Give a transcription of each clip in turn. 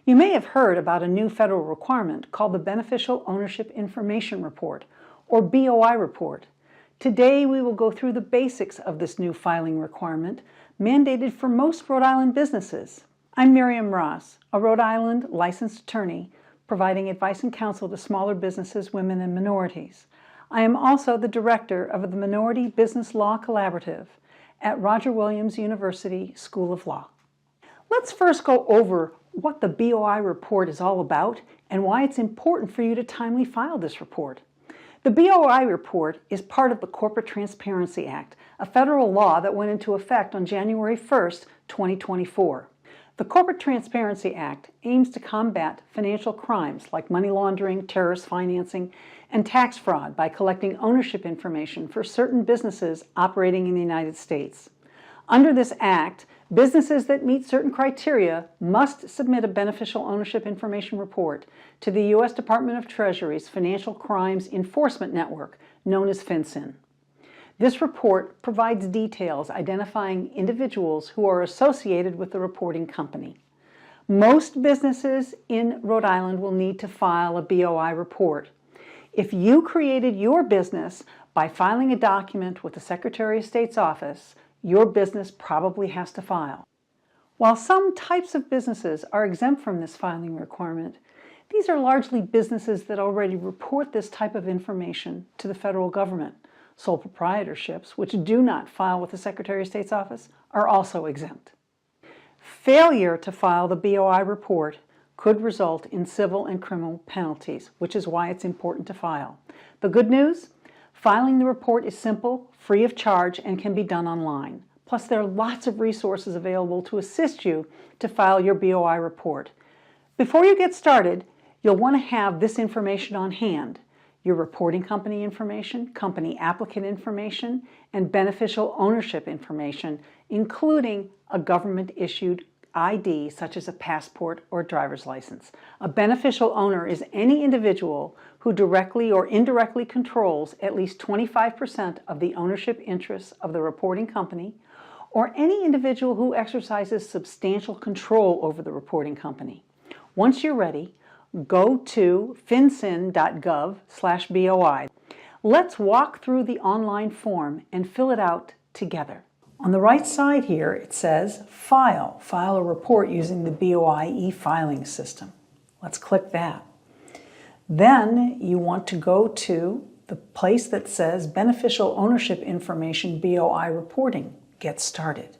You may have heard about a new federal requirement called the Beneficial Ownership Information Report, or BOI report. Today we will go through the basics of this new filing requirement, mandated for most Rhode Island businesses. I'm Miriam Ross, a Rhode Island licensed attorney, providing advice and counsel to smaller businesses, women, and minorities. I am also the director of the Minority Business Law Collaborative at Roger Williams University School of Law. Let's first go over what the BOI report is all about and why it's important for you to timely file this report. The BOI report is part of the Corporate Transparency Act, a federal law that went into effect on January 1st, 2024. The Corporate Transparency Act aims to combat financial crimes like money laundering, terrorist financing, and tax fraud by collecting ownership information for certain businesses operating in the United States. Under this act, businesses that meet certain criteria must submit a beneficial ownership information report to the U.S. Department of Treasury's Financial Crimes Enforcement Network, known as FinCEN. This report provides details identifying individuals who are associated with the reporting company. Most businesses in Rhode Island will need to file a BOI report. If you created your business by filing a document with the Secretary of State's office, your business probably has to file. While some types of businesses are exempt from this filing requirement, these are largely businesses that already report this type of information to the federal government. Sole proprietorships, which do not file with the Secretary of State's office, are also exempt. Failure to file the BOI report could result in civil and criminal penalties, which is why it's important to file. The good news? Filing the report is simple, free of charge, and can be done online. Plus, there are lots of resources available to assist you to file your BOI report. Before you get started, you'll want to have this information on hand: your reporting company information, company applicant information, and beneficial ownership information, including a government-issued ID such as a passport or driver's license. A beneficial owner is any individual who directly or indirectly controls at least 25% of the ownership interests of the reporting company, or any individual who exercises substantial control over the reporting company. Once you're ready, go to fincen.gov/BOI. Let's walk through the online form and fill it out together. On the right side here, it says File a report using the BOI e-filing system. Let's click that. Then you want to go to the place that says Beneficial Ownership Information BOI Reporting. Get started.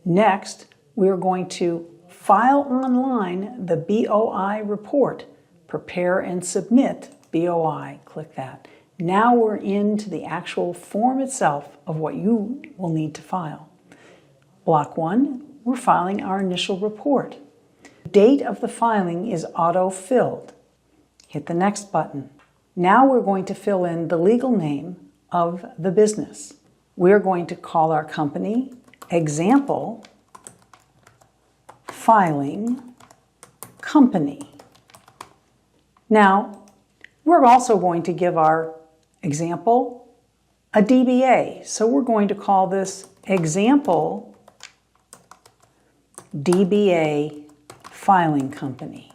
Next, we're going to file online the BOI report. Prepare and submit BOI. Click that. Now we're into the actual form itself of what you will need to file. Block 1, we're filing our initial report. The date of the filing is auto-filled. Hit the next button. Now we're going to fill in the legal name of the business. We're going to call our company Example Filing Company. Now, we're also going to give our example a DBA. So we're going to call this Example DBA Filing Company.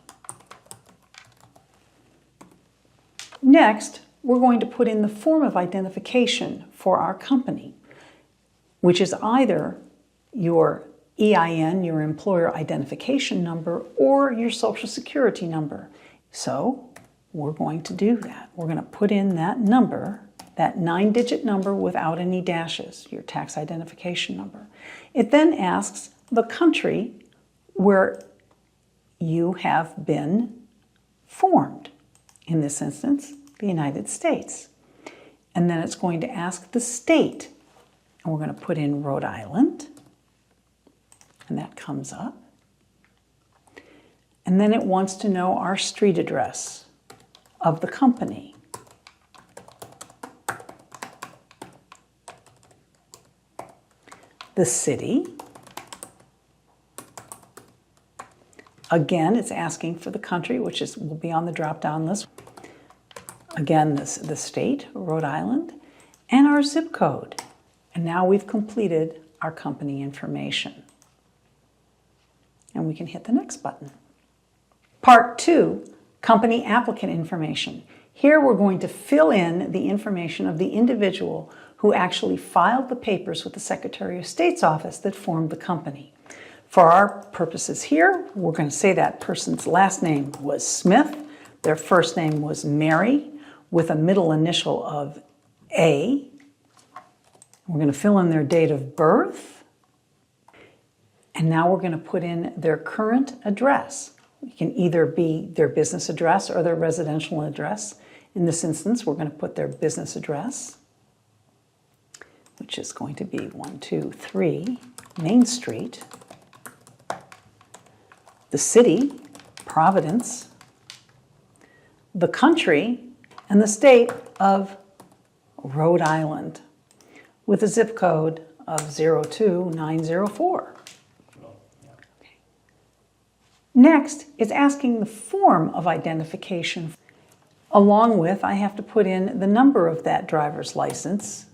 Next, we're going to put in the form of identification for our company, which is either your EIN, your employer identification number, or your Social Security number. So we're going to do that. We're going to put in that number, that 9-digit number without any dashes, your tax identification number. It then asks the country where you have been formed. In this instance, the United States. And then it's going to ask the state. And we're going to put in Rhode Island. And that comes up. And then it wants to know our street address of the company. The city. Again, it's asking for the country, which will be on the drop-down list. Again, the state, Rhode Island, and our zip code. And now we've completed our company information. And we can hit the next button. Part 2, company applicant information. Here we're going to fill in the information of the individual who actually filed the papers with the Secretary of State's office that formed the company. For our purposes here, we're going to say that person's last name was Smith, their first name was Mary, with a middle initial of A. We're going to fill in their date of birth. And now we're going to put in their current address. It can either be their business address or their residential address. In this instance, we're going to put their business address, which is going to be 123 Main Street. The city, Providence, the country, and the state of Rhode Island with a zip code of 02904. Okay. Next is asking the form of identification. Along with, I have to put in the number of that driver's license,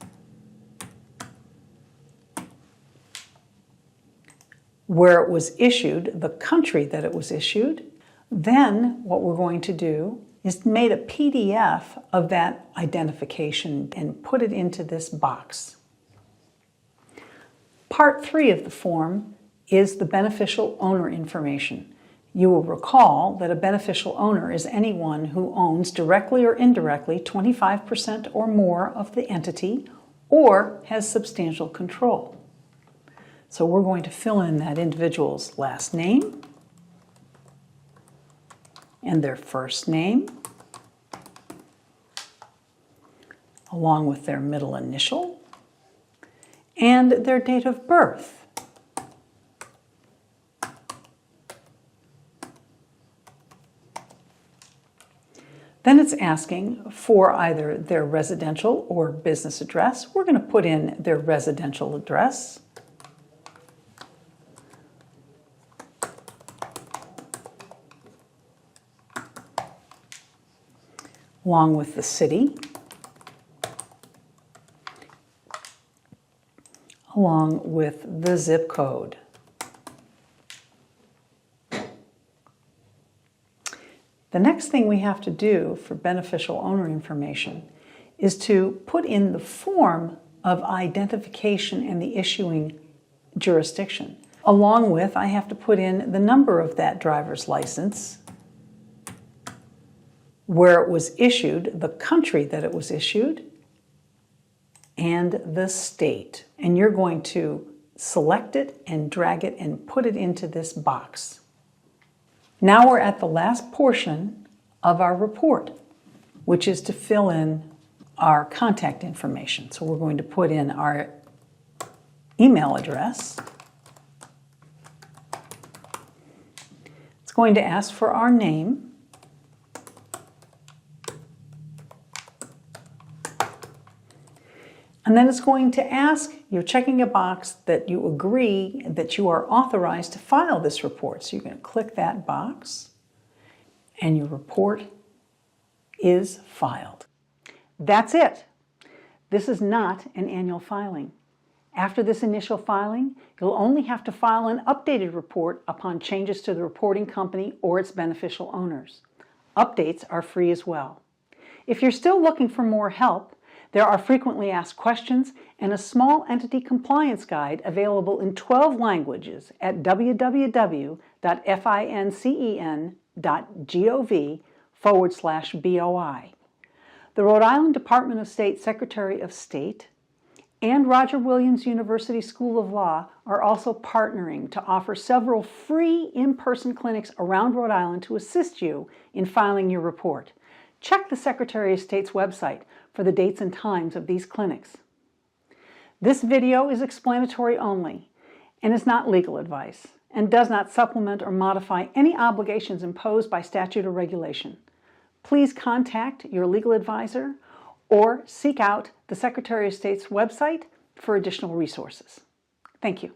where it was issued, the country that it was issued. Then what we're going to do is make a PDF of that identification and put it into this box. Part 3 of the form is the beneficial owner information. You will recall that a beneficial owner is anyone who owns directly or indirectly 25% or more of the entity or has substantial control. So we're going to fill in that individual's last name and their first name, along with their middle initial and their date of birth. Then it's asking for either their residential or business address. We're going to put in their residential address. Along with the city, along with the zip code. The next thing we have to do for beneficial owner information is to put in the form of identification and the issuing jurisdiction. Along with, I have to put in the number of that driver's license, where it was issued, the country that it was issued, and the state. And you're going to select it and drag it and put it into this box. Now we're at the last portion of our report, which is to fill in our contact information. So we're going to put in our email address. It's going to ask for our name. And then it's going to ask, you're checking a box that you agree that you are authorized to file this report. So you're going to click that box and your report is filed. That's it. This is not an annual filing. After this initial filing, you'll only have to file an updated report upon changes to the reporting company or its beneficial owners. Updates are free as well. If you're still looking for more help, there are frequently asked questions and a small entity compliance guide available in 12 languages at www.fincen.gov/BOI. The Rhode Island Department of State Secretary of State and Roger Williams University School of Law are also partnering to offer several free in-person clinics around Rhode Island to assist you in filing your report. Check the Secretary of State's website for the dates and times of these clinics. This video is explanatory only and is not legal advice and does not supplement or modify any obligations imposed by statute or regulation. Please contact your legal advisor or seek out the Secretary of State's website for additional resources. Thank you.